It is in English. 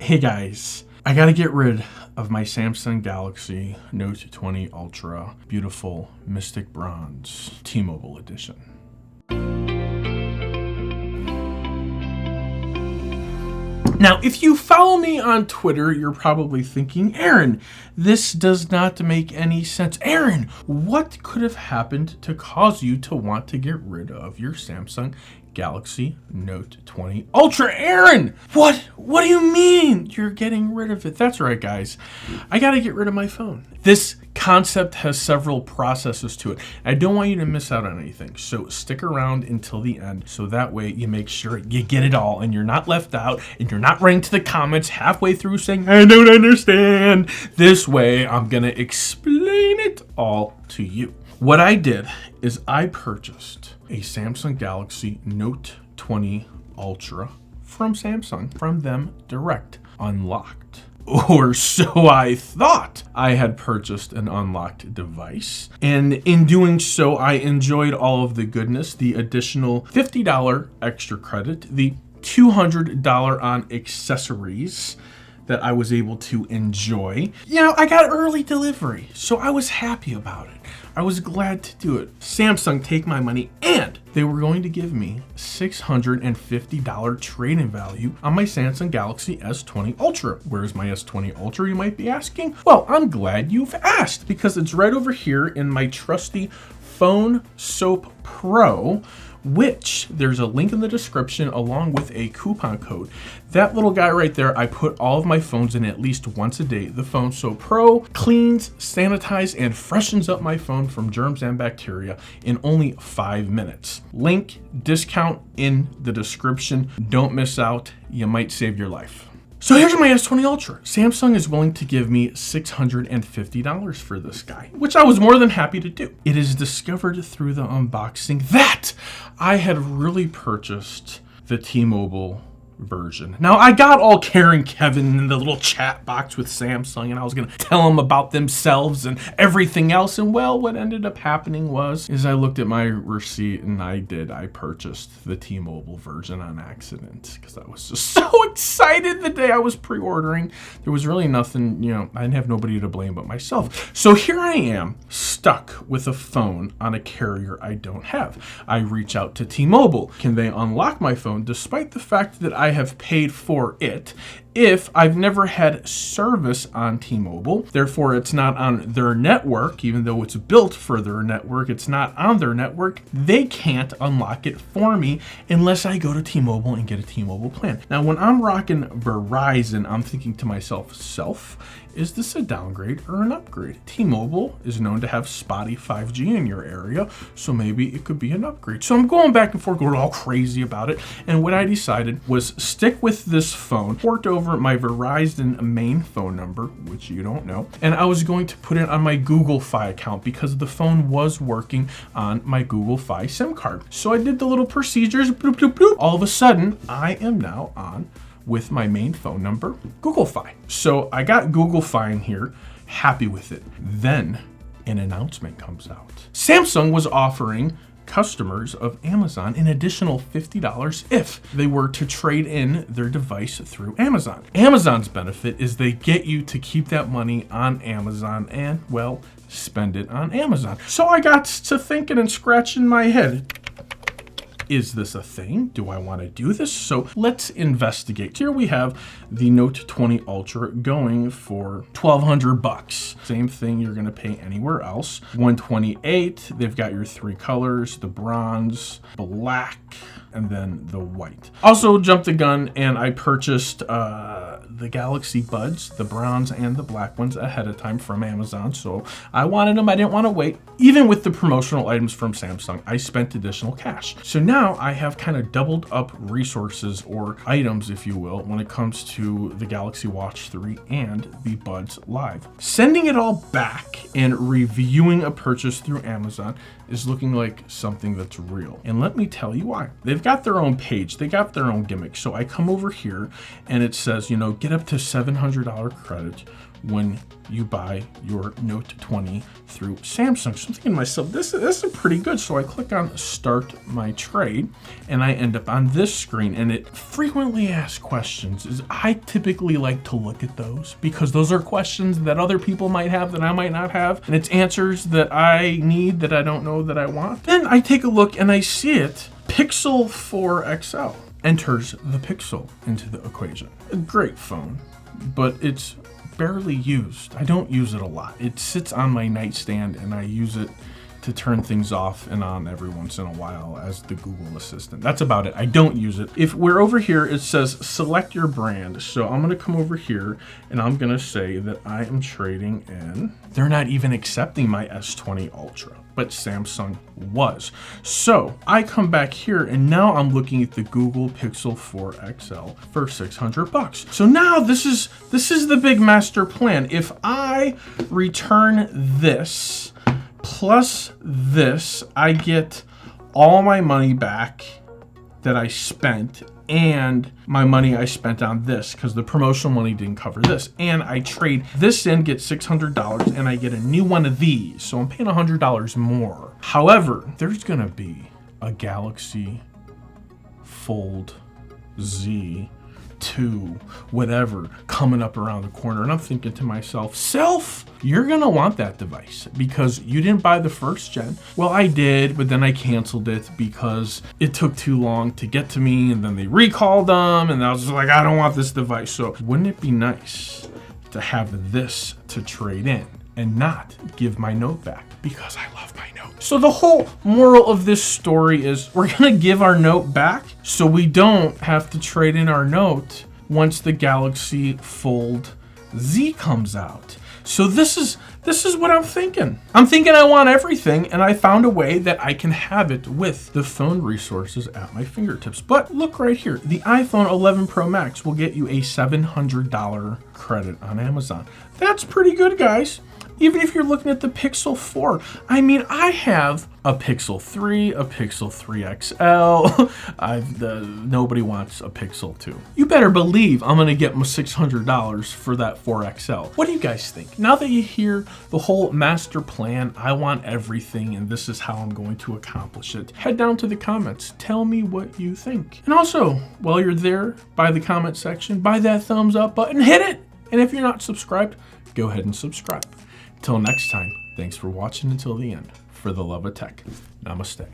Hey guys, I gotta get rid of my Samsung Galaxy Note 20 Ultra, beautiful Mystic Bronze T-Mobile edition. Now, if you follow me on Twitter, you're probably thinking, Aaron, this does not make any sense. Aaron, what could have happened to cause you to want to get rid of your Samsung Galaxy Note 20 Ultra? Aaron, what do you mean you're getting rid of it? That's right, guys. I got to get rid of my phone. This concept has several processes to it. I don't want you to miss out on anything. So stick around until the end so that way you make sure you get it all and you're not left out and you're not running to the comments halfway through saying, I don't understand. This way, I'm going to explain it all to you. What I did is I purchased a Samsung Galaxy Note 20 Ultra from Samsung, from them direct, unlocked. Or so I thought. I had purchased an unlocked device, and in doing so, I enjoyed all of the goodness, the additional $50 extra credit, the $200 on accessories that I was able to enjoy. You know, I got early delivery, so I was happy about it. I was glad to do it. Samsung, take my money, and they were going to give me $650 trade-in value on my Samsung Galaxy S20 Ultra. Where's my S20 Ultra, you might be asking? Well, I'm glad you've asked, because it's right over here in my trusty Phone Soap Pro, which there's a link in the description along with a coupon code. That little guy right there, I put all of my phones in at least once a day. The Phone Soap Pro cleans, sanitizes, and freshens up my phone from germs and bacteria in only 5 minutes. Link, discount in the description. Don't miss out. You might save your life. So here's my S20 Ultra. Samsung is willing to give me $650 for this guy, which I was more than happy to do. It is discovered through the unboxing that I had really purchased the T-Mobile version. Now, I got all Karen Kevin in the little chat box with Samsung, and I was going to tell them about themselves and everything else. And well, what ended up happening is I looked at my receipt and I purchased the T-Mobile version on accident because I was just so excited the day I was pre-ordering. There was really nothing, I didn't have nobody to blame but myself. So here I am, stuck with a phone on a carrier I don't have. I reach out to T-Mobile. Can they unlock my phone despite the fact that I have paid for it if I've never had service on T-Mobile? Therefore, it's not on their network, even though it's built for their network, it's not on their network. They can't unlock it for me unless I go to T-Mobile and get a T-Mobile plan. Now, when I'm rocking Verizon, I'm thinking to myself, is this a downgrade or an upgrade? T-Mobile is known to have spotty 5G in your area, so maybe it could be an upgrade. So I'm going back and forth, going all crazy about it. And what I decided was stick with this phone, port over my Verizon main phone number, which you don't know, and I was going to put it on my Google Fi account because the phone was working on my Google Fi SIM card. So I did the little procedures, bloop, bloop, bloop. All of a sudden, I am now on with my main phone number, Google Fi. So I got Google Fi in here, happy with it. Then an announcement comes out. Samsung was offering customers of Amazon an additional $50 if they were to trade in their device through Amazon. Amazon's benefit is they get you to keep that money on Amazon and, well, spend it on Amazon. So I got to thinking and scratching my head. Is this a thing? Do I want to do this? So let's investigate. Here we have the Note 20 Ultra going for $1,200. Same thing you're going to pay anywhere else. $128. They've got your 3 colors, the bronze, black, and then the white. Also jumped the gun and I purchased the Galaxy Buds, the bronze and the black ones ahead of time from Amazon. So I wanted them. I didn't want to wait. Even with the promotional items from Samsung, I spent additional cash. So now I have kind of doubled up resources or items, if you will, when it comes to the Galaxy Watch 3 and the Buds Live. Sending it all back and reviewing a purchase through Amazon is looking like something that's real. And let me tell you why. They've got their own page. They got their own gimmick. So I come over here and it says, get up to $700 credit when you buy your Note 20 through Samsung. So I'm thinking to myself, this is pretty good. So I click on start my trade and I end up on this screen, and it frequently asked questions. I typically like to look at those because those are questions that other people might have that I might not have, and it's answers that I need that I don't know that I want. Then I take a look and I see it. Pixel 4 XL enters the Pixel into the equation. A great phone, but it's barely used. I don't use it a lot. It sits on my nightstand and I use it to turn things off and on every once in a while as the Google Assistant. That's about it. I don't use it. If we're over here, it says select your brand. So I'm gonna come over here and I'm gonna say that I am trading in, they're not even accepting my S20 Ultra, but Samsung was. So I come back here and now I'm looking at the Google Pixel 4 XL for $600. So now this is the big master plan. If I return this plus this, I get all my money back that I spent and my money I spent on this because the promotional money didn't cover this. And I trade this in, get $600, and I get a new one of these. So I'm paying $100 more. However, there's gonna be a Galaxy Fold Z 2, whatever, coming up around the corner. And I'm thinking to myself, self, you're gonna want that device because you didn't buy the first gen. Well, I did, but then I canceled it because it took too long to get to me, and then they recalled them, and I was just like, I don't want this device. So wouldn't it be nice to have this to trade in and not give my Note back because I love my Note? So the whole moral of this story is we're gonna give our Note back so we don't have to trade in our Note once the Galaxy Fold Z comes out. So this is what I'm thinking. I'm thinking I want everything, and I found a way that I can have it with the phone resources at my fingertips. But look right here, the iPhone 11 Pro Max will get you a $700 credit on Amazon. That's pretty good, guys. Even if you're looking at the Pixel 4, I mean, I have a Pixel 3, a Pixel 3 XL. Nobody wants a Pixel 2. You better believe I'm gonna get my $600 for that 4 XL. What do you guys think? Now that you hear the whole master plan, I want everything and this is how I'm going to accomplish it, head down to the comments. Tell me what you think. And also, while you're there by the comment section, by that thumbs up button, hit it. And if you're not subscribed, go ahead and subscribe. Till next time, thanks for watching until the end. For the love of tech, namaste.